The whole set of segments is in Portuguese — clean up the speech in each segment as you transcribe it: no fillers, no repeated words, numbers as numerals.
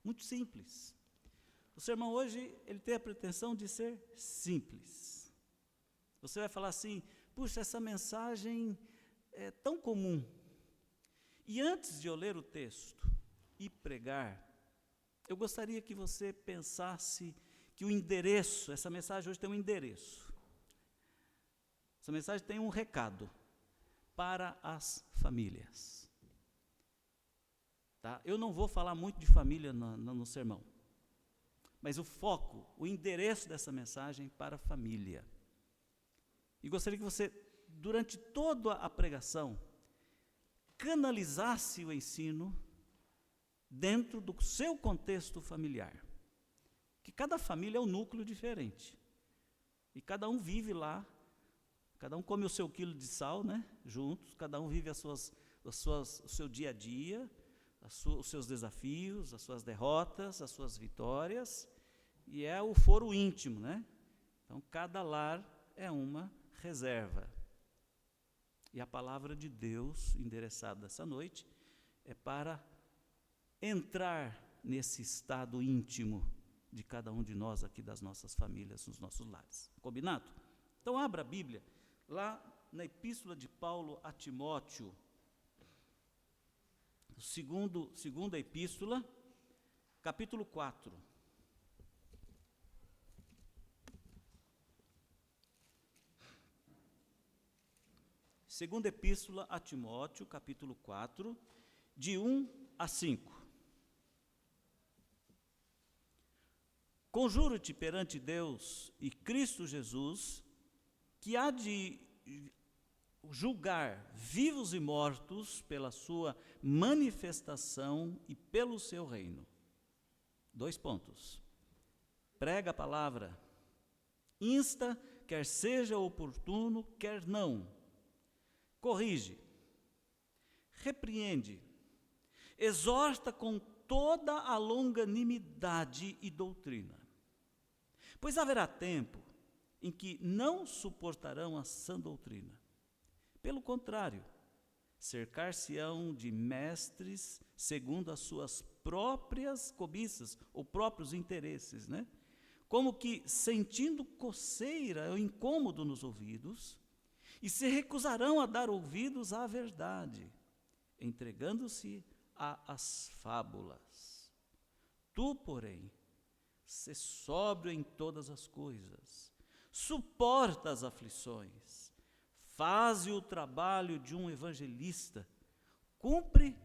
Muito simples. O sermão hoje, ele tem a pretensão de ser simples. Você vai falar assim, puxa, essa mensagem é tão comum. E antes de eu ler o texto e pregar, eu gostaria que você pensasse que o endereço, essa mensagem hoje tem um endereço. Essa mensagem tem um recado para as famílias. Tá? Eu não vou falar muito de família no sermão, mas o foco, o endereço dessa mensagem para a família. E gostaria que você, durante toda a pregação, canalizasse o ensino dentro do seu contexto familiar. Que cada família é um núcleo diferente. E cada um vive lá, cada um come o seu quilo de sal, né, juntos, cada um vive o seu dia a dia, os seus desafios, as suas derrotas, as suas vitórias, e é o foro íntimo, né? Então, cada lar é uma reserva. E a palavra de Deus, endereçada essa noite, é para entrar nesse estado íntimo de cada um de nós aqui, das nossas famílias, nos nossos lares. Combinado? Então, abra a Bíblia, lá na Epístola de Paulo a Timóteo, segunda Epístola, capítulo 4. Segunda Epístola a Timóteo, capítulo 4, de 1 a 5. Conjuro-te perante Deus e Cristo Jesus, que há de julgar vivos e mortos pela sua manifestação e pelo seu reino. 2 pontos. Prega a palavra, insta, quer seja oportuno, quer não. Corrige, repreende, exorta com toda a longanimidade e doutrina. Pois haverá tempo em que não suportarão a sã doutrina. Pelo contrário, cercar-se-ão de mestres segundo as suas próprias cobiças ou próprios interesses, né? Como que sentindo coceira ou incômodo nos ouvidos, e se recusarão a dar ouvidos à verdade, entregando-se às fábulas. Tu, porém, sê sóbrio em todas as coisas, suporta as aflições, faze o trabalho de um evangelista, cumpre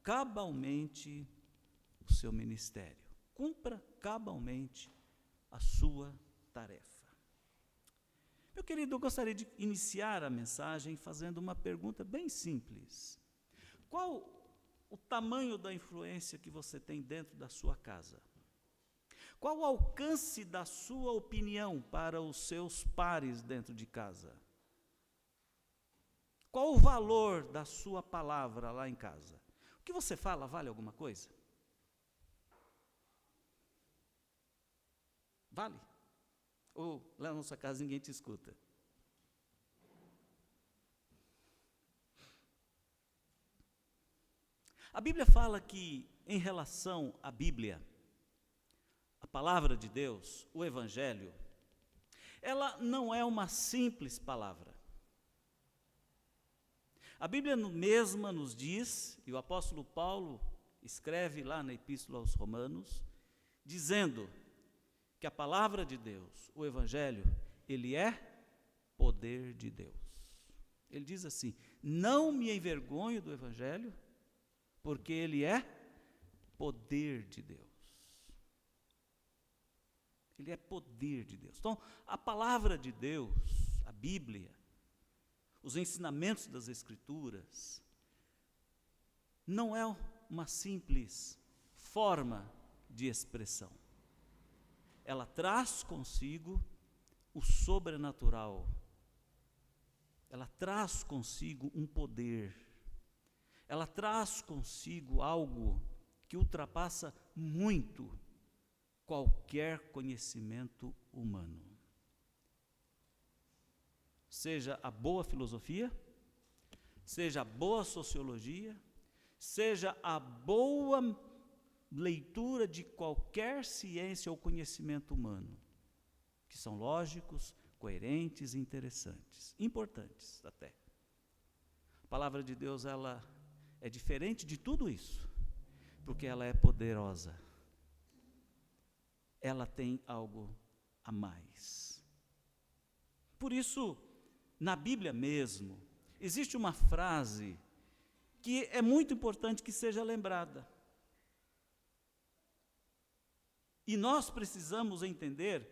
cabalmente o seu ministério, cumpra cabalmente a sua tarefa. Meu querido, eu gostaria de iniciar a mensagem fazendo uma pergunta bem simples. Qual o tamanho da influência que você tem dentro da sua casa? Qual o alcance da sua opinião para os seus pares dentro de casa? Qual o valor da sua palavra lá em casa? O que você fala vale alguma coisa? Vale? Ou lá na sua casa ninguém te escuta? A Bíblia fala que, em relação à Bíblia, a palavra de Deus, o Evangelho, ela não é uma simples palavra. A Bíblia mesma nos diz, e o apóstolo Paulo escreve lá na Epístola aos Romanos, dizendo que a palavra de Deus, o Evangelho, ele é poder de Deus. Ele diz assim: não me envergonho do Evangelho, porque ele é poder de Deus. Ele é poder de Deus. Então, a palavra de Deus, a Bíblia, os ensinamentos das Escrituras, não é uma simples forma de expressão. Ela traz consigo o sobrenatural. Ela traz consigo um poder. Ela traz consigo algo que ultrapassa muito qualquer conhecimento humano. Seja a boa filosofia, seja a boa sociologia, seja a boa leitura de qualquer ciência ou conhecimento humano, que são lógicos, coerentes e interessantes, importantes até. A palavra de Deus, ela é diferente de tudo isso, porque ela é poderosa. Ela tem algo a mais. Por isso, na Bíblia mesmo, existe uma frase que é muito importante que seja lembrada. E nós precisamos entender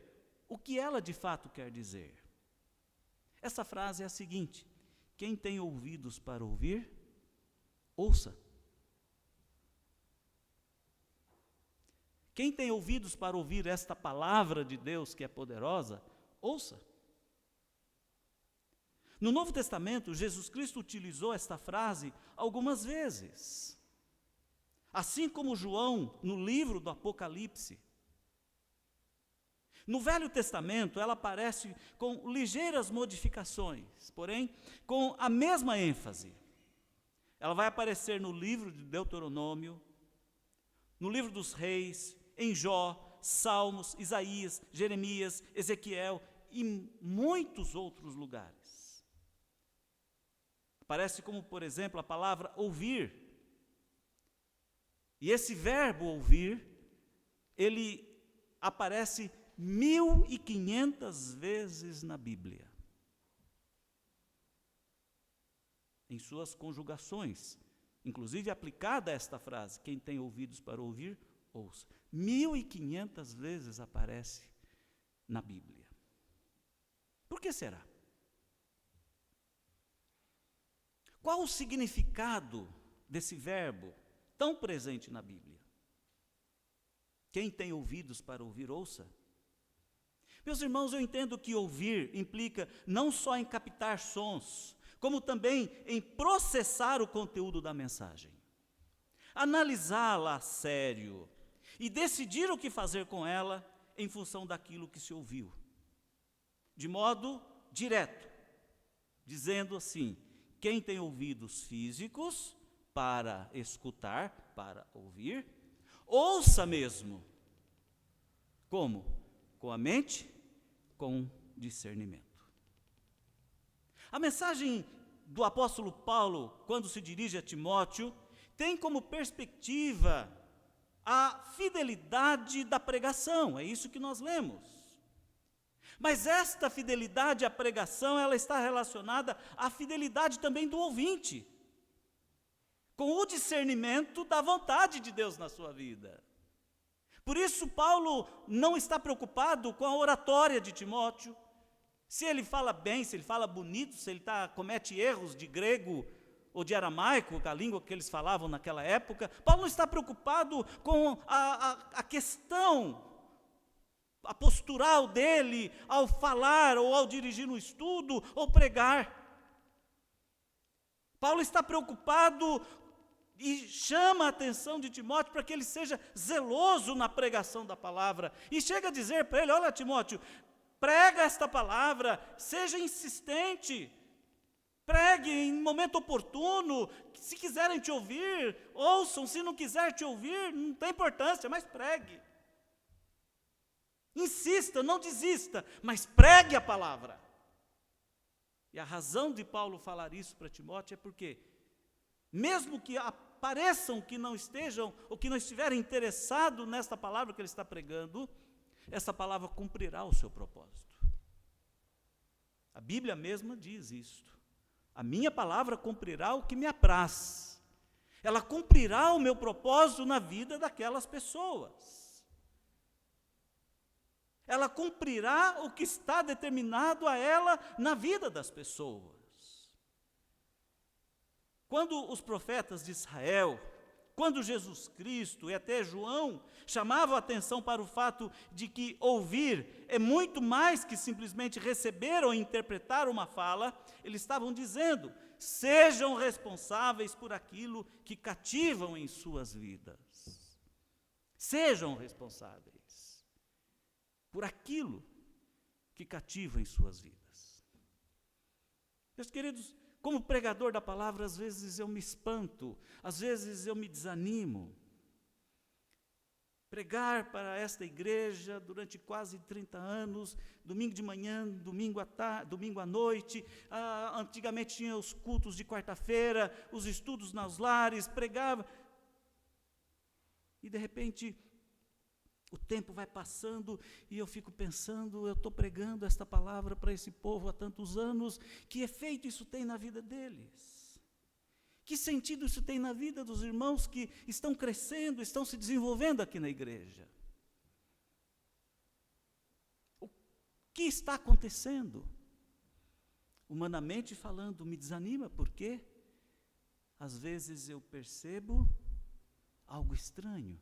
o que ela de fato quer dizer. Essa frase é a seguinte: quem tem ouvidos para ouvir, ouça. Quem tem ouvidos para ouvir esta palavra de Deus que é poderosa, ouça. No Novo Testamento, Jesus Cristo utilizou esta frase algumas vezes. Assim como João, no livro do Apocalipse. No Velho Testamento, ela aparece com ligeiras modificações, porém, com a mesma ênfase. Ela vai aparecer no livro de Deuteronômio, no livro dos Reis, em Jó, Salmos, Isaías, Jeremias, Ezequiel e muitos outros lugares. Aparece como, por exemplo, a palavra ouvir. E esse verbo ouvir, ele aparece 1.500 vezes na Bíblia, em suas conjugações, inclusive aplicada a esta frase: quem tem ouvidos para ouvir, ouça. 1.500 vezes aparece na Bíblia. Por que será? Qual o significado desse verbo tão presente na Bíblia? Quem tem ouvidos para ouvir, ouça. Meus irmãos, eu entendo que ouvir implica não só em captar sons, como também em processar o conteúdo da mensagem, analisá-la a sério e decidir o que fazer com ela em função daquilo que se ouviu, de modo direto, dizendo assim: quem tem ouvidos físicos para escutar, para ouvir, ouça mesmo. Como? Com a mente, com discernimento. A mensagem do apóstolo Paulo, quando se dirige a Timóteo, tem como perspectiva a fidelidade da pregação, é isso que nós lemos. Mas esta fidelidade à pregação, ela está relacionada à fidelidade também do ouvinte, com o discernimento da vontade de Deus na sua vida. Por isso, Paulo não está preocupado com a oratória de Timóteo, se ele fala bem, se ele fala bonito, se ele comete erros de grego ou de aramaico, a língua que eles falavam naquela época. Paulo não está preocupado com a questão, a postural dele ao falar ou ao dirigir um estudo ou pregar. Paulo está preocupado e chama a atenção de Timóteo para que ele seja zeloso na pregação da palavra. E chega a dizer para ele: olha, Timóteo, prega esta palavra, seja insistente, pregue em momento oportuno. Se quiserem te ouvir, ouçam; se não quiser te ouvir, não tem importância, mas pregue. Insista, não desista, mas pregue a palavra. E a razão de Paulo falar isso para Timóteo é porque, mesmo que pareçam que não estejam, ou que não estiverem interessados nesta palavra que ele está pregando, essa palavra cumprirá o seu propósito. A Bíblia mesma diz isto: a minha palavra cumprirá o que me apraz. Ela cumprirá o meu propósito na vida daquelas pessoas. Ela cumprirá o que está determinado a ela na vida das pessoas. Quando os profetas de Israel, quando Jesus Cristo e até João chamavam a atenção para o fato de que ouvir é muito mais que simplesmente receber ou interpretar uma fala, eles estavam dizendo: sejam responsáveis por aquilo que cativam em suas vidas. Sejam responsáveis por aquilo que cativa em suas vidas. Meus queridos, como pregador da palavra, às vezes eu me espanto, às vezes eu me desanimo, pregar para esta igreja durante quase 30 anos, domingo de manhã, domingo à noite. Antigamente tinha os cultos de quarta-feira, os estudos nos lares, pregava. E de repente, o tempo vai passando e eu fico pensando, eu estou pregando esta palavra para esse povo há tantos anos, que efeito isso tem na vida deles? Que sentido isso tem na vida dos irmãos que estão crescendo, estão se desenvolvendo aqui na igreja? O que está acontecendo? Humanamente falando, me desanima, porque às vezes eu percebo algo estranho,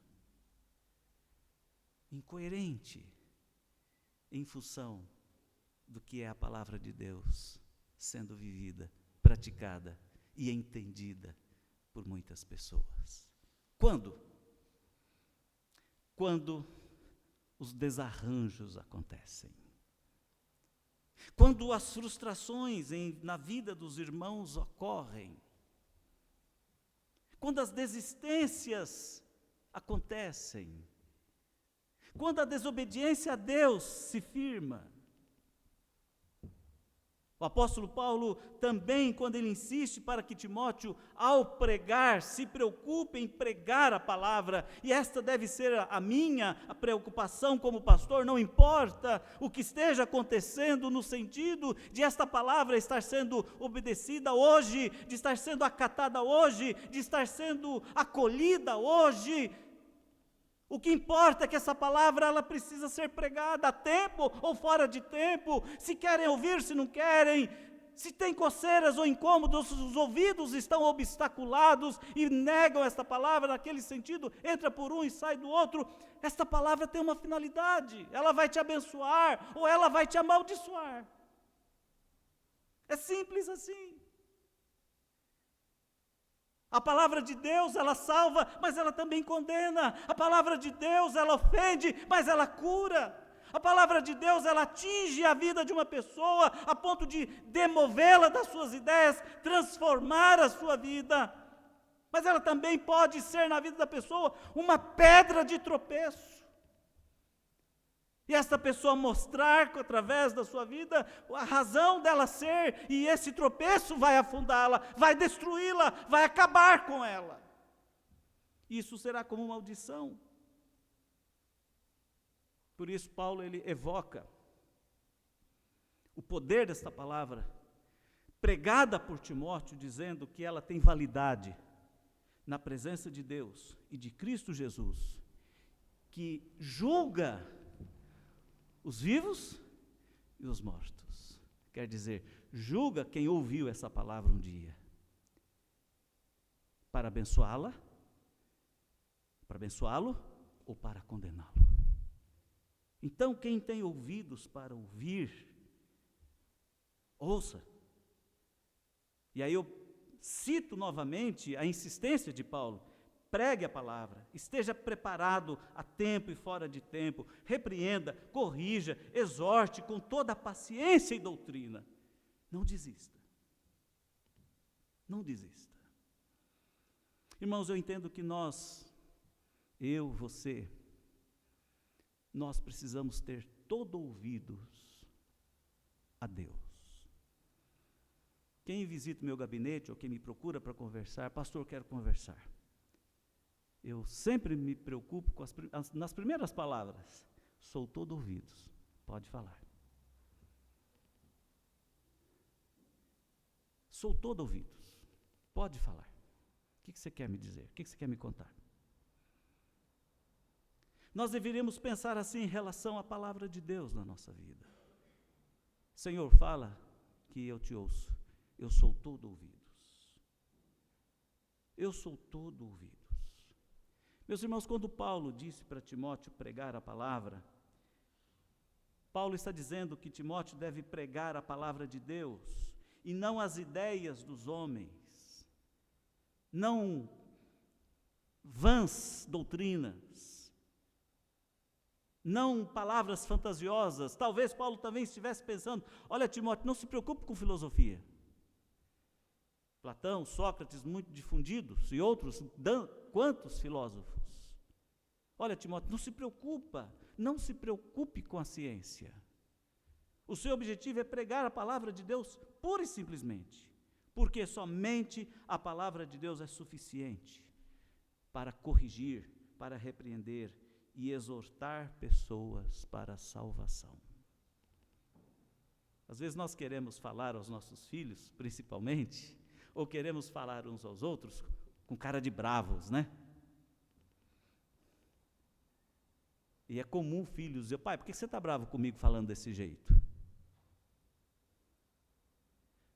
incoerente, em função do que é a palavra de Deus sendo vivida, praticada e entendida por muitas pessoas. Quando? Quando os desarranjos acontecem. Quando as frustrações na vida dos irmãos ocorrem. Quando as desistências acontecem. Quando a desobediência a Deus se firma. O apóstolo Paulo também, quando ele insiste para que Timóteo, ao pregar, se preocupe em pregar a palavra, e esta deve ser a minha preocupação como pastor, não importa o que esteja acontecendo, no sentido de esta palavra estar sendo obedecida hoje, de estar sendo acatada hoje, de estar sendo acolhida hoje. O que importa é que essa palavra ela precisa ser pregada a tempo ou fora de tempo, se querem ouvir, se não querem, se tem coceiras ou incômodos, os ouvidos estão obstaculados e negam esta palavra naquele sentido, entra por um e sai do outro. Esta palavra tem uma finalidade, ela vai te abençoar ou ela vai te amaldiçoar. É simples assim. A palavra de Deus, ela salva, mas ela também condena. A palavra de Deus, ela ofende, mas ela cura. A palavra de Deus, ela atinge a vida de uma pessoa a ponto de demovê-la das suas ideias, transformar a sua vida. Mas ela também pode ser na vida da pessoa uma pedra de tropeço. E esta pessoa mostrar através da sua vida a razão dela ser, e esse tropeço vai afundá-la, vai destruí-la, vai acabar com ela. Isso será como maldição. Por isso Paulo ele evoca o poder desta palavra, pregada por Timóteo, dizendo que ela tem validade na presença de Deus e de Cristo Jesus, que julga os vivos e os mortos. Quer dizer, julga quem ouviu essa palavra um dia, para abençoá-lo ou para condená-lo. Então, quem tem ouvidos para ouvir, ouça. E aí eu cito novamente a insistência de Paulo: pregue a palavra, esteja preparado a tempo e fora de tempo, repreenda, corrija, exorte com toda a paciência e doutrina. Não desista. Não desista. Irmãos, eu entendo que você, nós precisamos ter todo ouvidos a Deus. Quem visita o meu gabinete ou quem me procura para conversar, pastor, quero conversar. Eu sempre me preocupo com nas primeiras palavras. Sou todo ouvidos. Pode falar. Sou todo ouvidos. Pode falar. O que você quer me dizer? O que você quer me contar? Nós deveríamos pensar assim em relação à palavra de Deus na nossa vida. Senhor, fala que eu te ouço. Eu sou todo ouvidos. Eu sou todo ouvidos. Meus irmãos, quando Paulo disse para Timóteo pregar a palavra, Paulo está dizendo que Timóteo deve pregar a palavra de Deus e não as ideias dos homens, não vãs doutrinas, não palavras fantasiosas. Talvez Paulo também estivesse pensando: olha, Timóteo, não se preocupe com filosofia. Platão, Sócrates, muito difundidos, e outros, quantos filósofos? Olha, Timóteo, não se preocupe com a ciência. O seu objetivo é pregar a palavra de Deus pura e simplesmente, porque somente a palavra de Deus é suficiente para corrigir, para repreender e exortar pessoas para a salvação. Às vezes nós queremos falar aos nossos filhos, principalmente, ou queremos falar uns aos outros com cara de bravos, né? E é comum filhos dizer, pai, por que você está bravo comigo falando desse jeito?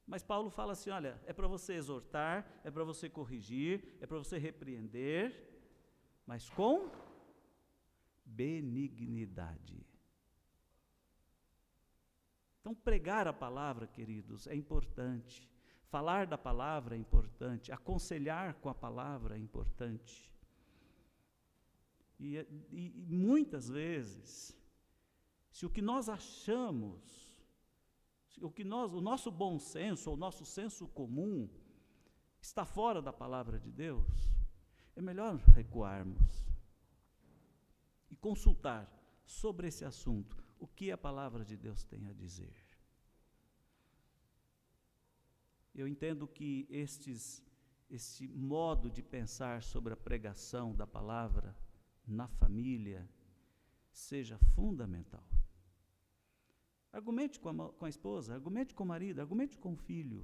Mas Paulo fala assim, olha, é para você exortar, é para você corrigir, é para você repreender, mas com benignidade. Então, pregar a palavra, queridos, é importante. Falar da palavra é importante. Aconselhar com a palavra é importante. E muitas vezes, se o que nós achamos, o nosso bom senso, ou o nosso senso comum, está fora da palavra de Deus, é melhor recuarmos e consultar sobre esse assunto, o que a palavra de Deus tem a dizer. Eu entendo que este modo de pensar sobre a pregação da palavra na família seja fundamental. Argumente com a esposa, argumente com o marido, argumente com o filho.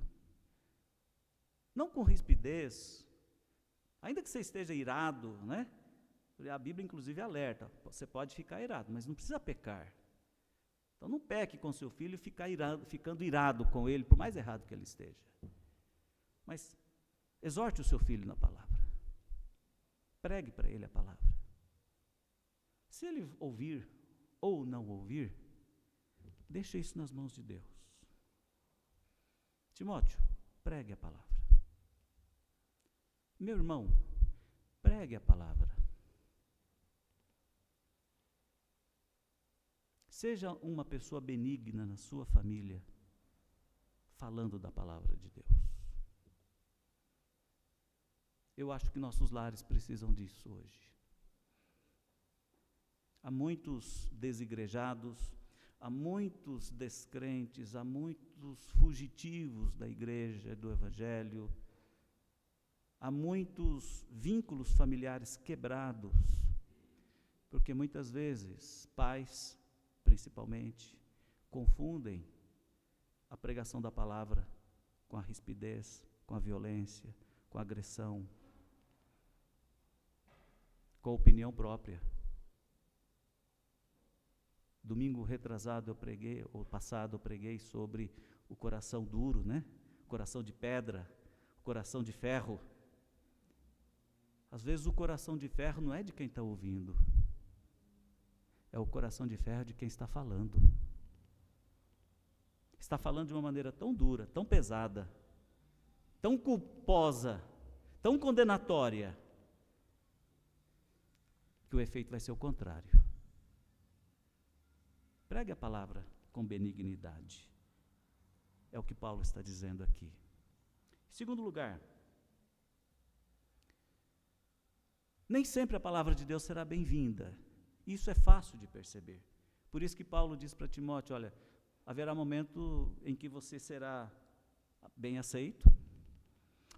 Não com rispidez, ainda que você esteja irado, né? A Bíblia inclusive alerta, você pode ficar irado, mas não precisa pecar. Então não peque com seu filho e ficando irado com ele, por mais errado que ele esteja. Mas exorte o seu filho na palavra. Pregue para ele a palavra. Se ele ouvir ou não ouvir, deixe isso nas mãos de Deus. Timóteo, pregue a palavra. Meu irmão, pregue a palavra. Seja uma pessoa benigna na sua família, falando da palavra de Deus. Eu acho que nossos lares precisam disso hoje. Há muitos desigrejados, há muitos descrentes, há muitos fugitivos da igreja, do evangelho, há muitos vínculos familiares quebrados, porque muitas vezes pais, principalmente, confundem a pregação da palavra com a rispidez, com a violência, com a agressão, com a opinião própria. Domingo retrasado passado eu preguei sobre o coração duro, né? O coração de pedra, o coração de ferro. Às vezes o coração de ferro não é de quem está ouvindo, é o coração de ferro de quem está falando. Está falando de uma maneira tão dura, tão pesada, tão culposa, tão condenatória, que o efeito vai ser o contrário. Pregue a palavra com benignidade. É o que Paulo está dizendo aqui. Em segundo lugar, nem sempre a palavra de Deus será bem-vinda. Isso é fácil de perceber. Por isso que Paulo diz para Timóteo, olha, haverá momento em que você será bem aceito,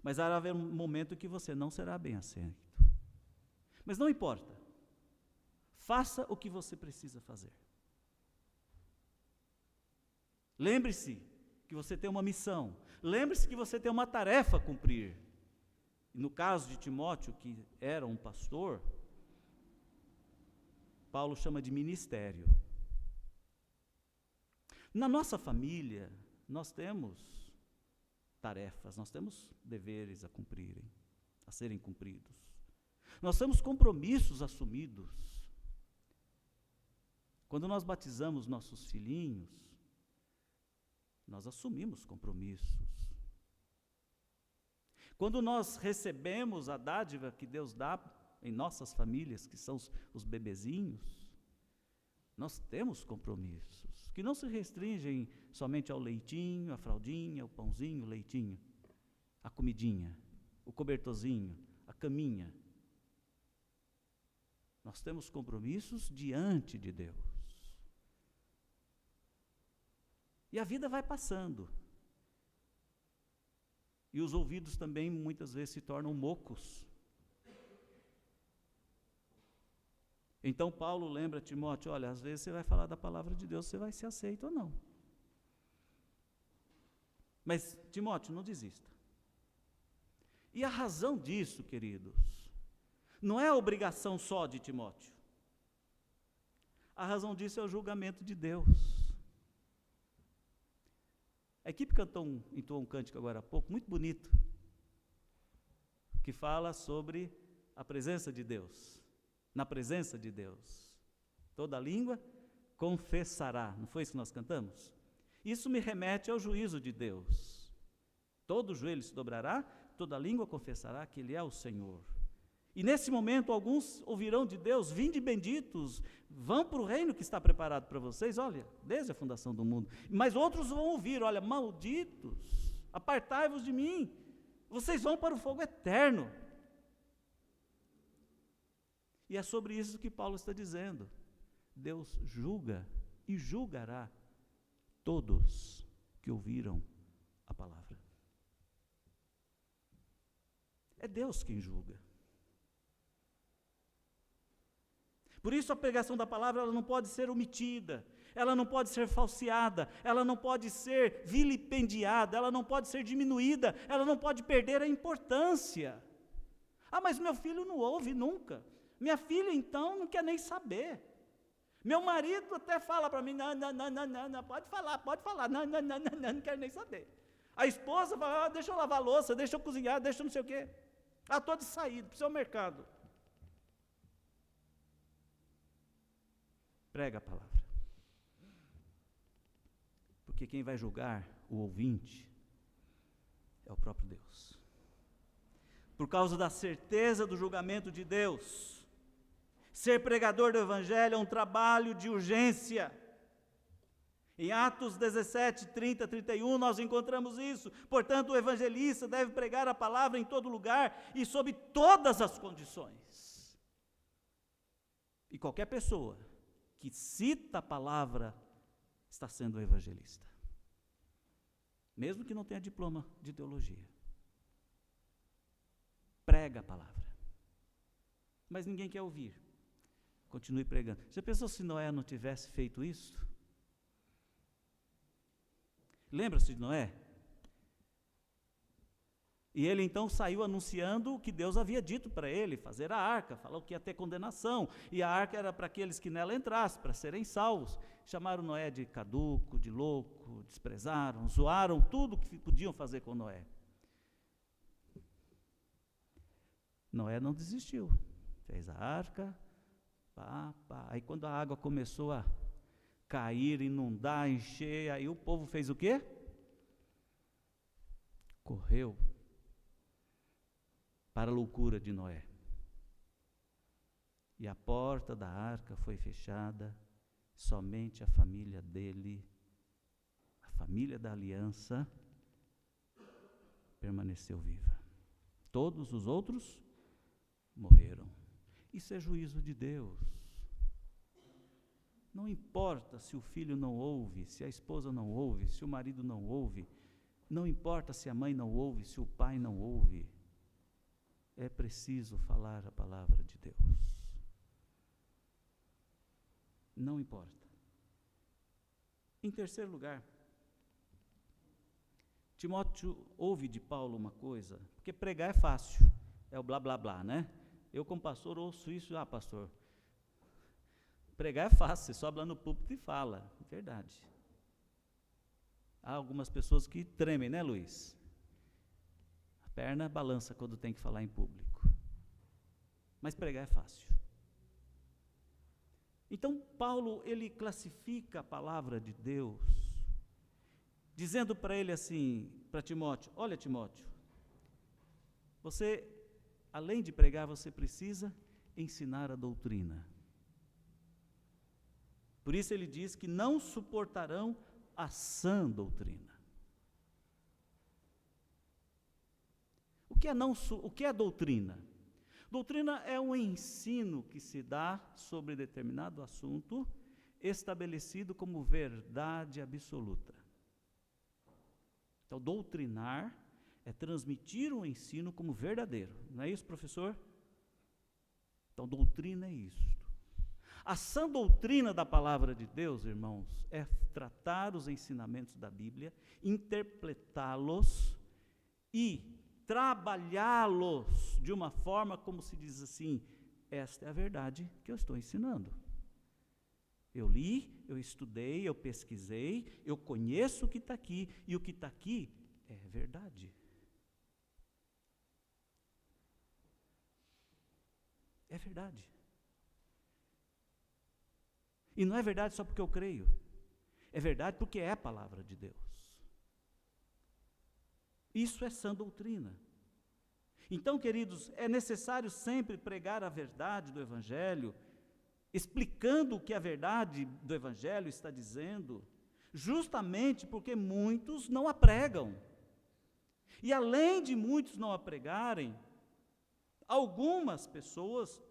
mas haverá um momento em que você não será bem aceito. Mas não importa. Faça o que você precisa fazer. Lembre-se que você tem uma missão. Lembre-se que você tem uma tarefa a cumprir. E no caso de Timóteo, que era um pastor, Paulo chama de ministério. Na nossa família, nós temos tarefas, nós temos deveres a cumprirem, a serem cumpridos. Nós temos compromissos assumidos. Quando nós batizamos nossos filhinhos, nós assumimos compromissos. Quando nós recebemos a dádiva que Deus dá em nossas famílias, que são os bebezinhos, nós temos compromissos, que não se restringem somente ao leitinho, à fraldinha, ao pãozinho, o leitinho, a comidinha, o cobertorzinho, a caminha. Nós temos compromissos diante de Deus. E a vida vai passando. E os ouvidos também muitas vezes se tornam mocos. Então Paulo lembra Timóteo, olha, às vezes você vai falar da palavra de Deus, você vai ser aceito ou não. Mas, Timóteo, não desista. E a razão disso, queridos, não é a obrigação só de Timóteo. A razão disso é o julgamento de Deus. A equipe entoou um cântico agora há pouco, muito bonito, que fala sobre a presença de Deus. Na presença de Deus. Toda língua confessará. Não foi isso que nós cantamos? Isso me remete ao juízo de Deus. Todo joelho se dobrará, toda língua confessará que Ele é o Senhor. E nesse momento alguns ouvirão de Deus, vinde benditos, vão para o reino que está preparado para vocês, olha, desde a fundação do mundo. Mas outros vão ouvir, olha, malditos, apartai-vos de mim, vocês vão para o fogo eterno. E é sobre isso que Paulo está dizendo. Deus julga e julgará todos que ouviram a palavra. É Deus quem julga. Por isso a pregação da palavra ela não pode ser omitida, ela não pode ser falseada, ela não pode ser vilipendiada, ela não pode ser diminuída, ela não pode perder a importância. Ah, mas meu filho não ouve nunca. Minha filha, então, não quer nem saber. Meu marido até fala para mim, não, pode falar, não quero nem saber. A esposa fala, deixa eu lavar a louça, deixa eu cozinhar, deixa eu não sei o quê. Estou de saída, preciso ir ao mercado. Prega a palavra. Porque quem vai julgar o ouvinte é o próprio Deus. Por causa da certeza do julgamento de Deus, ser pregador do Evangelho é um trabalho de urgência. Em Atos 17, 30, 31, nós encontramos isso. Portanto, o evangelista deve pregar a palavra em todo lugar e sob todas as condições. E qualquer pessoa que cita a palavra está sendo evangelista. Mesmo que não tenha diploma de teologia. Prega a palavra. Mas ninguém quer ouvir. Continue pregando. Já pensou se Noé não tivesse feito isso? Lembra-se de Noé? E ele então saiu anunciando o que Deus havia dito para ele, fazer a arca, falou que ia ter condenação, e a arca era para aqueles que nela entrassem, para serem salvos. Chamaram Noé de caduco, de louco, desprezaram, zoaram tudo que podiam fazer com Noé. Noé não desistiu, fez a arca, aí quando a água começou a cair, inundar, encher, aí o povo fez o quê? Correu para a loucura de Noé. E a porta da arca foi fechada, somente a família dele, a família da aliança, permaneceu viva. Todos os outros morreram. Isso é juízo de Deus. Não importa se o filho não ouve, se a esposa não ouve, se o marido não ouve, não importa se a mãe não ouve, se o pai não ouve, é preciso falar a palavra de Deus. Não importa. Em terceiro lugar, Timóteo ouve de Paulo uma coisa, porque pregar é fácil, é o blá blá blá, né? Eu como pastor ouço isso, pastor, pregar é fácil, você sobe lá no púlpito e fala, é verdade. Há algumas pessoas que tremem, né, Luiz? A perna balança quando tem que falar em público. Mas pregar é fácil. Então, Paulo, ele classifica a palavra de Deus, dizendo para ele assim, para Timóteo, olha Timóteo, você, além de pregar, você precisa ensinar a doutrina. Por isso ele diz que não suportarão a sã doutrina. O que é doutrina? Doutrina é um ensino que se dá sobre determinado assunto, estabelecido como verdade absoluta. Então, doutrinar é transmitir um ensino como verdadeiro. Não é isso, professor? Então, doutrina é isso. A sã doutrina da palavra de Deus, irmãos, é tratar os ensinamentos da Bíblia, interpretá-los e trabalhá-los de uma forma como se diz assim: esta é a verdade que eu estou ensinando. Eu li, eu estudei, eu pesquisei, eu conheço o que está aqui, e o que está aqui é verdade. É verdade. E não é verdade só porque eu creio. É verdade porque é a palavra de Deus. Isso é sã doutrina. Então, queridos, é necessário sempre pregar a verdade do Evangelho, explicando o que a verdade do Evangelho está dizendo, justamente porque muitos não a pregam. E além de muitos não a pregarem, algumas pessoas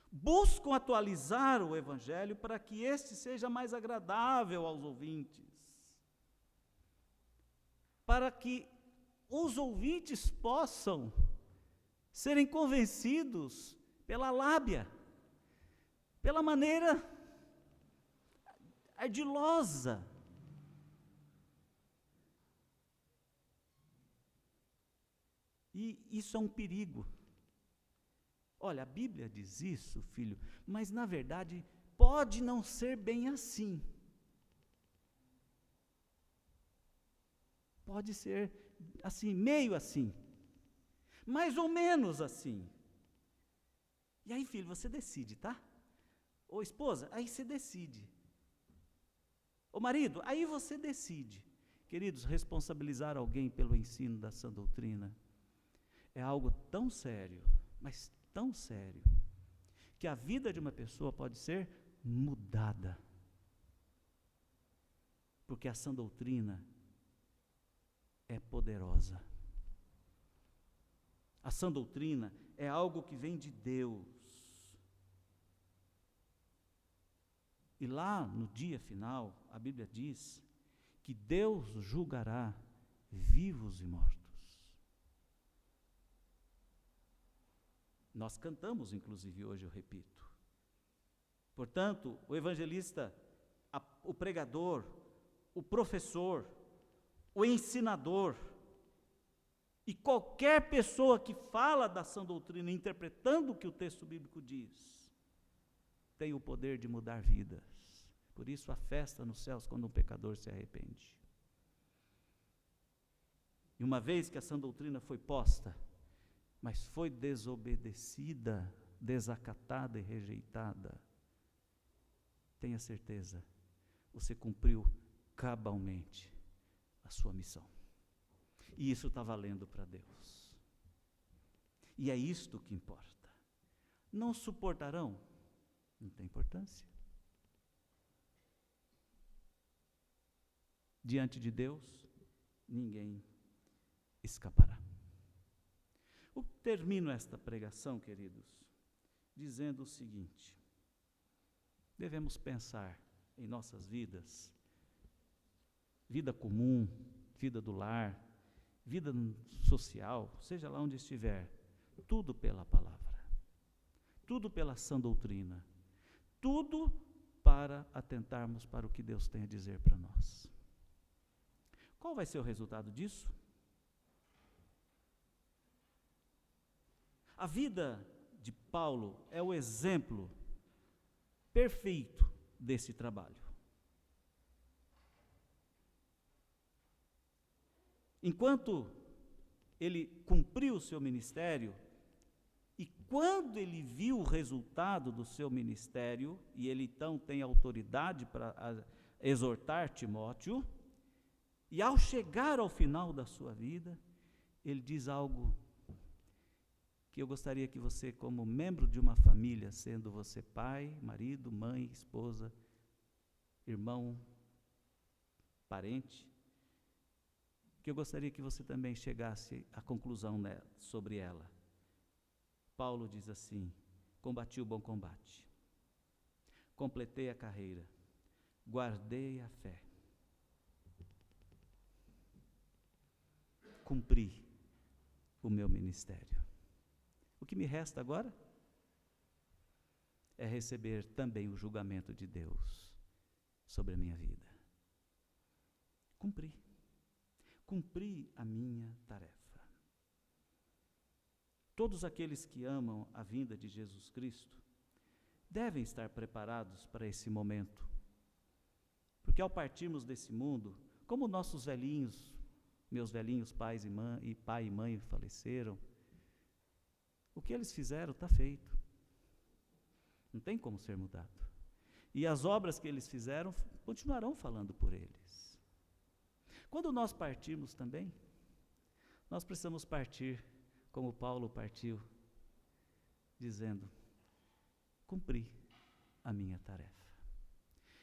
buscam atualizar o Evangelho para que este seja mais agradável aos ouvintes, para que os ouvintes possam serem convencidos pela lábia, pela maneira ardilosa. E isso é um perigo. Olha, a Bíblia diz isso, filho, mas na verdade pode não ser bem assim. Pode ser assim, meio assim, mais ou menos assim. E aí, filho, você decide, tá? Ô esposa, aí você decide. Ô marido, aí você decide. Queridos, responsabilizar alguém pelo ensino da sã doutrina é algo tão sério, mas tão sério, que a vida de uma pessoa pode ser mudada. Porque a sã doutrina é poderosa. A sã doutrina é algo que vem de Deus. E lá no dia final, a Bíblia diz que Deus julgará vivos e mortos. Nós cantamos, inclusive, hoje, eu repito. Portanto, o evangelista, o pregador, o professor, o ensinador, e qualquer pessoa que fala da sã doutrina, interpretando o que o texto bíblico diz, tem o poder de mudar vidas. Por isso a festa nos céus quando um pecador se arrepende. E uma vez que a sã doutrina foi posta, mas foi desobedecida, desacatada e rejeitada, tenha certeza, você cumpriu cabalmente a sua missão. E isso está valendo para Deus. E é isto que importa. Não suportarão? Não tem importância. Diante de Deus, ninguém escapará. Eu termino esta pregação, queridos, dizendo o seguinte: devemos pensar em nossas vidas, vida comum, vida do lar, vida social, seja lá onde estiver, tudo pela palavra, tudo pela sã doutrina, tudo para atentarmos para o que Deus tem a dizer para nós. Qual vai ser o resultado disso? A vida de Paulo é o exemplo perfeito desse trabalho. Enquanto ele cumpriu o seu ministério, e quando ele viu o resultado do seu ministério, e ele então tem autoridade para exortar Timóteo, e ao chegar ao final da sua vida, ele diz algo que eu gostaria que você, como membro de uma família, sendo você pai, marido, mãe, esposa, irmão, parente, que eu gostaria que você também chegasse à conclusão sobre ela. Paulo diz assim: combati o bom combate, completei a carreira, guardei a fé, cumpri o meu ministério. O que me resta agora é receber também o julgamento de Deus sobre a minha vida. Cumpri a minha tarefa. Todos aqueles que amam a vinda de Jesus Cristo devem estar preparados para esse momento, porque ao partirmos desse mundo, como nossos velhinhos, meus velhinhos pai e mãe faleceram, o que eles fizeram está feito, não tem como ser mudado, e as obras que eles fizeram continuarão falando por eles. Quando nós partirmos também, nós precisamos partir como Paulo partiu, dizendo: cumpri a minha tarefa.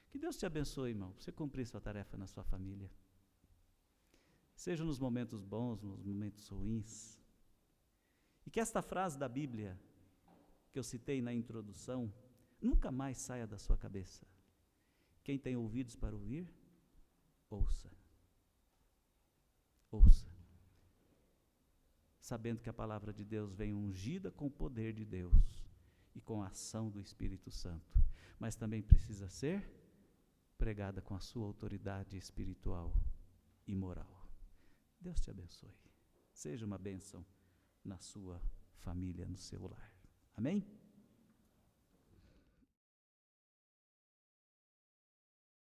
Que Deus te abençoe, irmão, para você cumprir sua tarefa na sua família. Seja nos momentos bons, nos momentos ruins. E que esta frase da Bíblia, que eu citei na introdução, nunca mais saia da sua cabeça. Quem tem ouvidos para ouvir, ouça. Ouça. Sabendo que a palavra de Deus vem ungida com o poder de Deus e com a ação do Espírito Santo, mas também precisa ser pregada com a sua autoridade espiritual e moral. Deus te abençoe. Seja uma bênção na sua família, no seu lar. Amém?